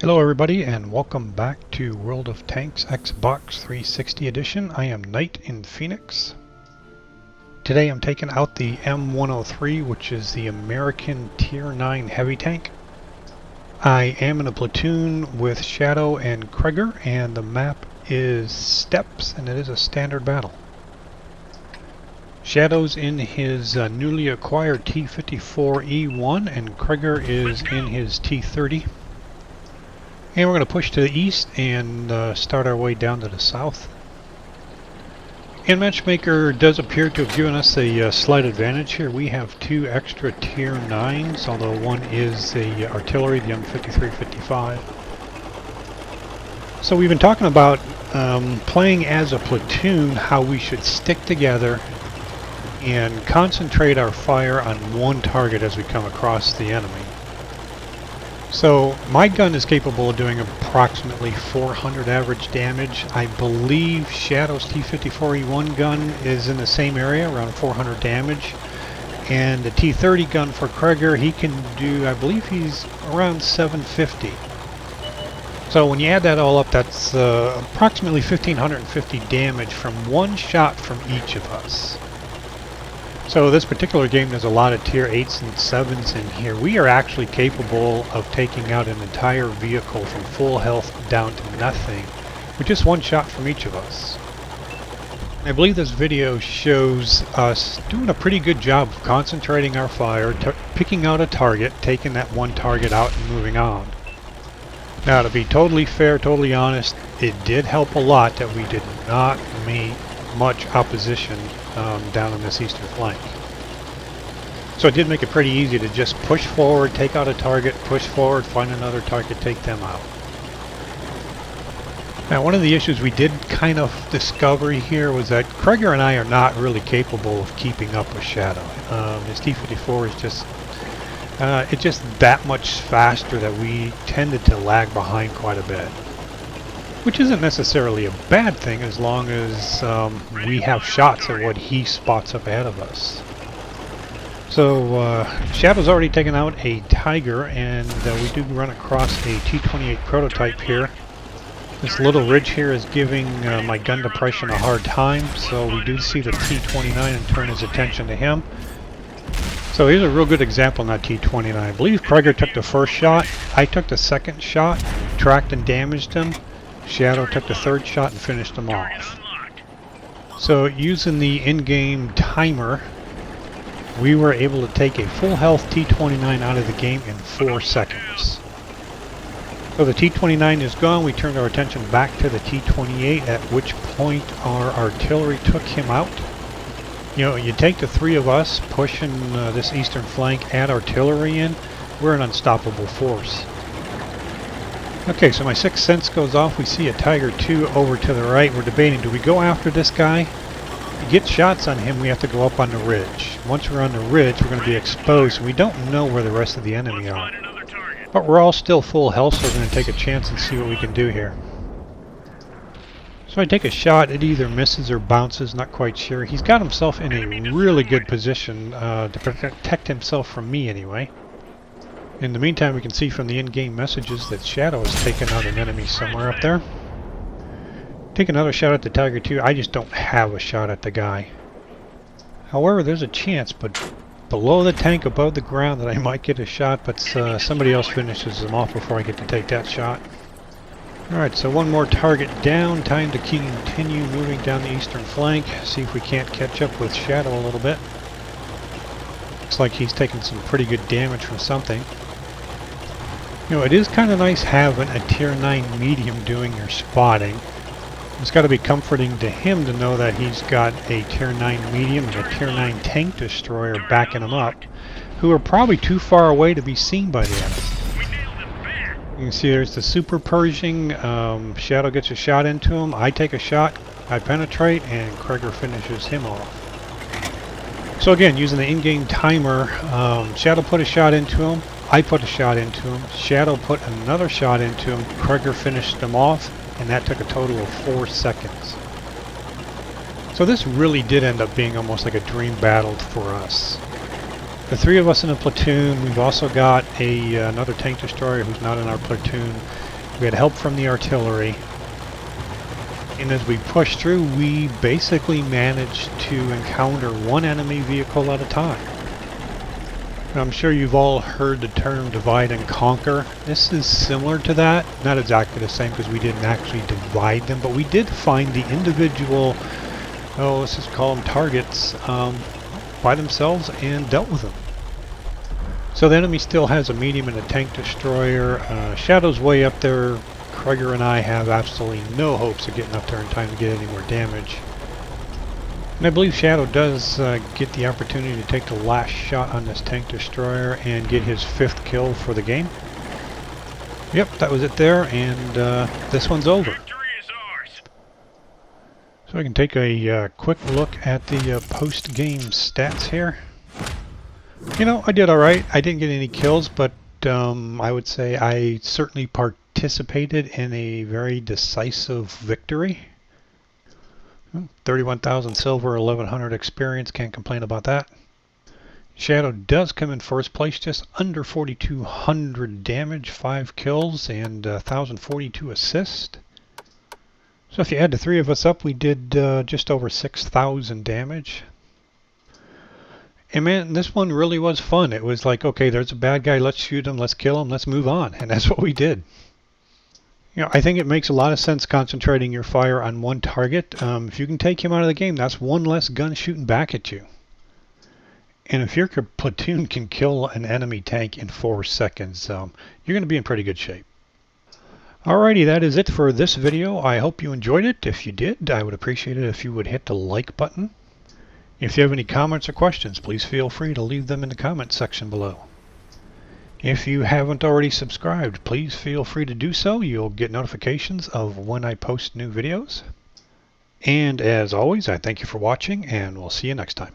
Hello everybody and welcome back to World of Tanks Xbox 360 edition. I am Knight in Phoenix. Today I'm taking out the M103, which is the American Tier 9 heavy tank. I am in a platoon with Shadow and Kregar, and the map is Steppes, and it is a standard battle. Shadow's in his newly acquired T-54E1 and Kregar is in his T-30. And we're going to push to the east and start our way down to the south. And Matchmaker does appear to have given us a slight advantage here. We have two extra tier 9s, although one is the artillery, the M53-55. So we've been talking about playing as a platoon, how we should stick together and concentrate our fire on one target as we come across the enemy. So my gun is capable of doing approximately 400 average damage. I believe Shadow's T-54E1 gun is in the same area, around 400 damage. And the T-30 gun for Kregar, he can do, I believe he's around 750. So when you add that all up, that's approximately 1550 damage from one shot from each of us. So this particular game, there's a lot of tier 8s and 7s in here. We are actually capable of taking out an entire vehicle from full health down to nothing with just one shot from each of us. I believe this video shows us doing a pretty good job of concentrating our fire, picking out a target, taking that one target out and moving on. Now, to be totally fair, totally honest, it did help a lot that we did not meet much opposition down on this eastern flank. So it did make it pretty easy to just push forward, take out a target, push forward, find another target, take them out. Now, one of the issues we did kind of discover here was that Kregar and I are not really capable of keeping up with Shadow. His T-54 is just it's just that much faster that we tended to lag behind quite a bit. Which isn't necessarily a bad thing as long as we have shots at what he spots up ahead of us. So Shadow's already taken out a Tiger, and we do run across a T-28 prototype here. This little ridge here is giving my gun depression a hard time, so we do see the T-29 and turn his attention to him. So here's a real good example on that T-29. I believe Kregar took the first shot, I took the second shot, tracked and damaged him. Shadow took the third shot and finished him off. So using the in-game timer, we were able to take a full health T-29 out of the game in 4 seconds. So the T-29 is gone. We turned our attention back to the T-28, at which point our artillery took him out. You know, you take the three of us pushing this eastern flank, add artillery in, we're an unstoppable force. Okay, so my sixth sense goes off. We see a Tiger 2 over to the right. We're debating, do we go after this guy? To get shots on him, we have to go up on the ridge. Once we're on the ridge, we're going to be exposed, and we don't know where the rest of the enemy are. But we're all still full health, so we're going to take a chance and see what we can do here. So I take a shot. It either misses or bounces, not quite sure. He's got himself in a really good position to protect himself from me anyway. In the meantime, we can see from the in-game messages that Shadow has taken out an enemy somewhere up there. Take another shot at the Tiger 2. I just don't have a shot at the guy. However, there's a chance, but below the tank, above the ground, that I might get a shot, but somebody else finishes them off before I get to take that shot. Alright, so one more target down. Time to continue moving down the eastern flank. See if we can't catch up with Shadow a little bit. Looks like he's taking some pretty good damage from something. You know, it is kind of nice having a tier 9 medium doing your spotting. It's got to be comforting to him to know that he's got a tier 9 medium and a tier 9 tank destroyer backing him up, who are probably too far away to be seen by the enemy. You can see there's the Super Pershing. Shadow gets a shot into him. I take a shot, I penetrate, and Kregar finishes him off. So again, using the in-game timer, Shadow put a shot into him. I put a shot into him, Shadow put another shot into him, Kregar finished him off, and that took a total of 4 seconds. So this really did end up being almost like a dream battle for us. The three of us in a platoon. We've also got another tank destroyer who's not in our platoon. We had help from the artillery. And as we pushed through, we basically managed to encounter one enemy vehicle at a time. I'm sure you've all heard the term divide and conquer. This is similar to that. Not exactly the same because we didn't actually divide them, but we did find the individual, let's just call them targets, by themselves and dealt with them. So the enemy still has a medium and a tank destroyer. Shadow's way up there. Kregar and I have absolutely no hopes of getting up there in time to get any more damage. And I believe Shadow does get the opportunity to take the last shot on this tank destroyer and get his 5th kill for the game. Yep, that was it there, and this one's over. So I can take a quick look at the post-game stats here. You know, I did alright. I didn't get any kills, but I would say I certainly participated in a very decisive victory. 31,000 silver, 1,100 experience, can't complain about that. Shadow does come in first place, just under 4,200 damage, 5 kills, and 1,042 assist. So if you add the 3 of us up, we did just over 6,000 damage. And man, this one really was fun. It was like, okay, there's a bad guy, let's shoot him, let's kill him, let's move on. And that's what we did. You know, I think it makes a lot of sense concentrating your fire on one target. If you can take him out of the game, that's one less gun shooting back at you. And if your platoon can kill an enemy tank in 4 seconds, you're going to be in pretty good shape. Alrighty, that is it for this video. I hope you enjoyed it. If you did, I would appreciate it if you would hit the like button. If you have any comments or questions, please feel free to leave them in the comment section below. If you haven't already subscribed, please feel free to do so. You'll get notifications of when I post new videos. And as always, I thank you for watching, and we'll see you next time.